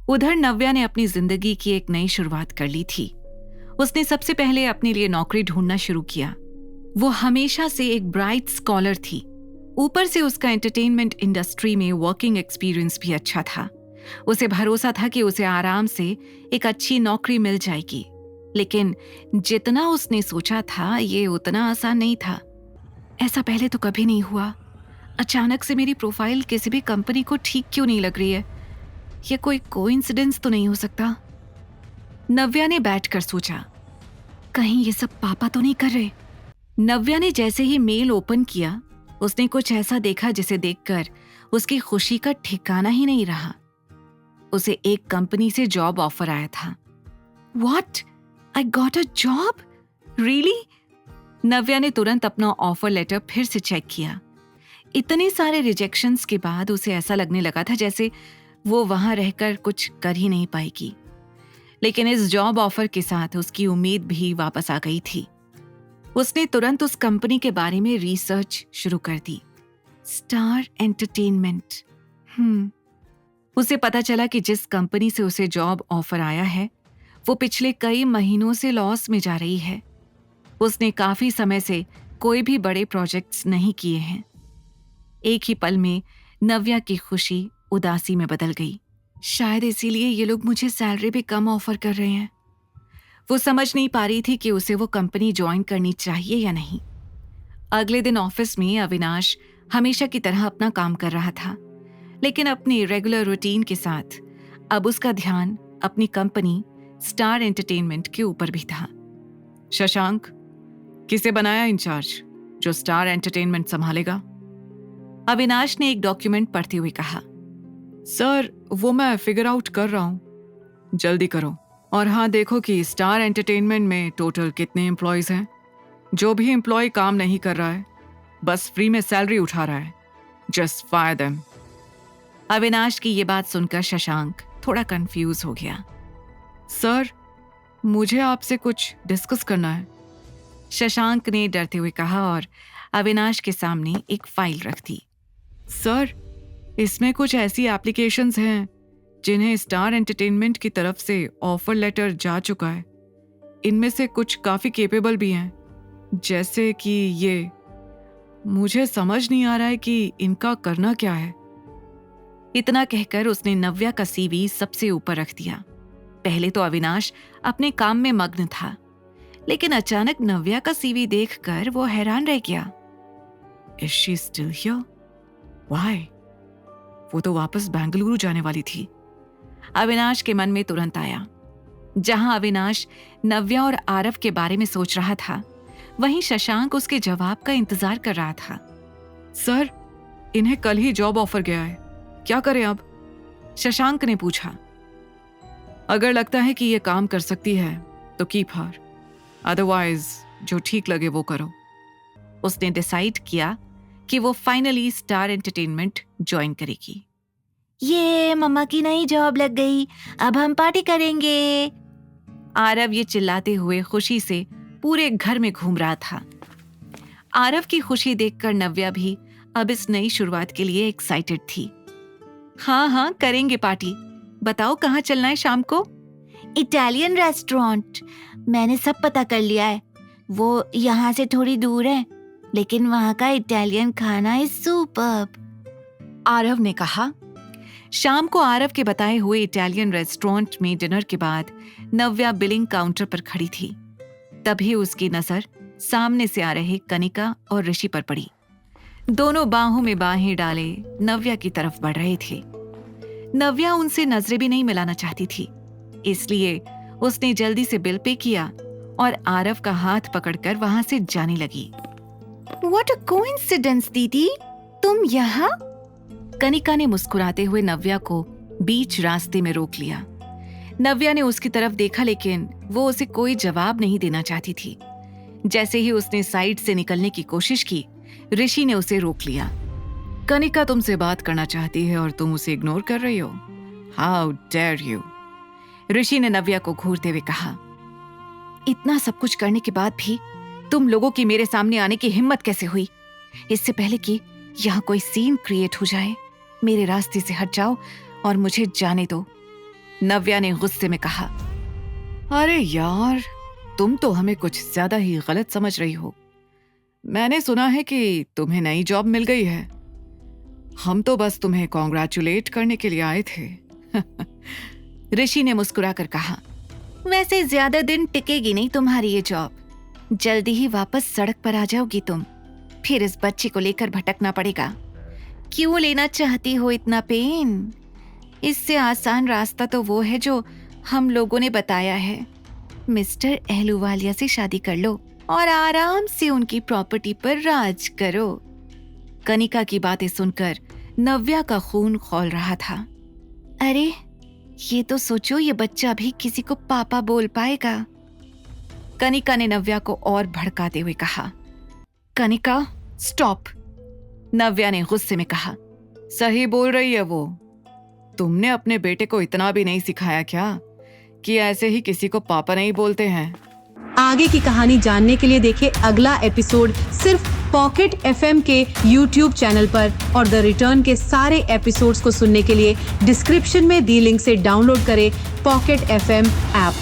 उधर नव्या ने अपनी जिंदगी की एक नई शुरुआत कर ली थी। उसने सबसे पहले अपने लिए नौकरी ढूंढना शुरू किया। वो हमेशा से एक ब्राइट स्कॉलर थी। ऊपर से उसका एंटरटेनमेंट इंडस्ट्री में वर्किंग एक्सपीरियंस भी अच्छा था। उसे भरोसा था कि उसे आराम से एक अच्छी नौकरी मिल जाएगी। लेकिन जितना उसने सोचा था ये उतना आसान नहीं था। ऐसा पहले तो कभी नहीं हुआ। अचानक से मेरी प्रोफाइल किसी भी कंपनी को ठीक क्यों नहीं लग रही है? ये कोई कोइंसिडेंस तो नहीं हो सकता? नव्या ने बैठकर सोचा, कहीं ये सब पापा तो नहीं कर रहे? नव्या ने जैसे ही मेल ओपन किया, उसने कुछ ऐसा देखा जिसे देखकर उसकी खुशी का ठिकाना ही नहीं रहा। उसे एक कंपनी से जॉब ऑफर आया था। What? I got a job? Really? नव्या ने तुरंत अपना ऑफर लेटर फिर से चेक किया। इतने सारे रिजेक्शंस के बाद उसे ऐसा लगने लगा था जैसे वो वहां रहकर कुछ कर ही नहीं पाएगी। लेकिन इस जॉब ऑफर के साथ उसकी उम्मीद भी वापस आ गई थी। उसने तुरंत उस कंपनी के बारे में रिसर्च शुरू कर दी। Star entertainment. उसे पता चला कि जिस कंपनी से उसे जॉब ऑफर आया है वो पिछले कई महीनों से लॉस में जा रही है। उसने काफी समय से कोई भी बड़े प्रोजेक्ट्स नहीं किए हैं। एक ही पल में नव्या की खुशी उदासी में बदल गई। शायद इसीलिए ये लोग मुझे सैलरी भी कम ऑफर कर रहे हैं। वो समझ नहीं पा रही थी कि उसे वो कंपनी ज्वाइन करनी चाहिए या नहीं। अगले दिन ऑफिस में अविनाश हमेशा की तरह अपना काम कर रहा था, लेकिन अपनी रेगुलर रूटीन के साथ अब उसका ध्यान अपनी कंपनी स्टार एंटरटेनमेंट के ऊपर भी था। शशांक, किसे बनाया इंचार्ज जो स्टार एंटरटेनमेंट संभालेगा? अविनाश ने एक डॉक्यूमेंट पढ़ते हुए कहा। सर, वो मैं फिगर आउट कर रहा हूं। जल्दी करो। और हाँ, देखो कि स्टार एंटरटेनमेंट में टोटल कितने एम्प्लॉयज हैं। जो भी एम्प्लॉय काम नहीं कर रहा है, बस फ्री में सैलरी उठा रहा है, जस्ट फायर देम। अविनाश की ये बात सुनकर शशांक थोड़ा कंफ्यूज हो गया। सर, मुझे आपसे कुछ डिस्कस करना है, शशांक ने डरते हुए कहा और अविनाश के सामने एक फाइल रख दी। सर, इसमें कुछ ऐसी एप्लीकेशंस हैं जिन्हें स्टार एंटरटेनमेंट की तरफ से ऑफर लेटर जा चुका है। इनमें से कुछ काफी केपेबल भी हैं, जैसे कि ये। मुझे समझ नहीं आ रहा है कि इनका करना क्या है। इतना कहकर उसने नव्या का सीवी सबसे ऊपर रख दिया। पहले तो अविनाश अपने काम में मग्न था, लेकिन अचानक नव्या का सीवी देखकर वो हैरान रह गया। Is she still here? Why? वो तो वापस बेंगलुरु जाने वाली थी। अविनाश के मन में तुरंत आया। जहां अविनाश नव्या और आरव के बारे में सोच रहा था, वहीं शशांक उसके जवाब का इंतजार कर रहा था। सर, इन्हें कल ही जॉब ऑफर गया है, क्या करें अब? शशांक ने पूछा। अगर लगता है कि ये काम कर सकती है तो कीप हर, अदरवाइज जो ठीक लगे वो करो। उसने डिसाइड किया कि वो फाइनली स्टार एंटरटेनमेंट ज्वाइन करेगी। ये मम्मा की नई जॉब लग गई, अब हम पार्टी करेंगे। आरव ये चिल्लाते हुए खुशी से पूरे घर में घूम रहा था। आरव की खुशी देखकर नव्या भी अब इस नई शुरुआत के लिए एक्साइटेड थी। हाँ, करेंगे पार्टी। बताओ कहाँ चलना है शाम को? Italian restaurant. मैंने सब पता कर लिया है। वो यहाँ से थोड़ी दूर है, लेकिन वहाँ का इटालियन खाना इज सुपर्ब, आरव ने कहा। शाम को आरव के बताए हुए इटालियन रेस्टोरेंट में डिनर के बाद नव्या बिलिंग काउंटर पर खड़ी थी। तभी उसकी नजर सामने से आ रहे कनिका और ऋषि पर पड़ी। दोनों बाहों में बाहें डाले नव्या की तरफ बढ़ रहे थे। नव्या उनसे नजरें भी नहीं मिलाना चाहती थी, इसलिए उसने जल्दी से बिल पे किया और आरव का हाथ पकड़कर वहां से जाने लगी। व्हाट अ कोइंसिडेंस दीदी, तुम यहाँ? कनिका ने मुस्कुराते हुए नव्या को बीच रास्ते में रोक लिया। नव्या ने उसकी तरफ देखा, लेकिन वो उसे कोई जवाब नहीं देना चाहती थी। जैसे ही उसने साइड से निकलने की कोशिश की, ऋषि ने उसे रोक लिया। कनिका तुमसे बात करना चाहती है और तुम उसे इग्नोर कर रही हो। हाउ डेयर यू, ऋषि ने नव्या को घूरते हुए कहा। इतना सब कुछ करने के बाद भी तुम लोगों की मेरे सामने आने की हिम्मत कैसे हुई? इससे पहले कि यहाँ कोई सीन क्रिएट हो जाए, मेरे रास्ते से हट जाओ और मुझे जाने दो। नव्या ने गुस्से में कहा। अरे यार, तुम तो हमें कुछ ज्यादा ही गलत समझ रही हो। मैंने सुना है कि तुम्हें नई जॉब मिल गई है। हम तो बस तुम्हें कॉन्ग्रेचुलेट करने के लिए आए थे। ऋषि ने मुस्कुराकर कहा। वैसे ज्यादा दिन टिकेगी नहीं तुम्हारी ये जॉब, जल्दी ही वापस सड़क पर आ जाओगी तुम। फिर इस बच्चे को लेकर भटकना पड़ेगा। क्यों लेना चाहती हो इतना पेन? इससे आसान रास्ता तो वो है जो हम लोगों ने बताया है। मिस्टर अहलूवालिया से शादी कर लो और आराम से उनकी प्रॉपर्टी पर राज करो। कनिका की बातें सुनकर नव्या का खून खौल रहा था। अरे ये तो सोचो, ये बच्चा भी किसी को पापा बोल पाएगा। कनिका ने नव्या को और भड़काते हुए कहा। कनिका स्टॉप, नव्या ने गुस्से में कहा। सही बोल रही है वो। तुमने अपने बेटे को इतना भी नहीं सिखाया क्या कि ऐसे ही किसी को पापा नहीं बोलते हैं? आगे की कहानी जानने के लिए देखें अगला एपिसोड सिर्फ पॉकेट FM के YouTube चैनल पर, और द रिटर्न के सारे एपिसोड्स को सुनने के लिए डिस्क्रिप्शन में दी लिंक से डाउनलोड करें पॉकेट FM ऐप।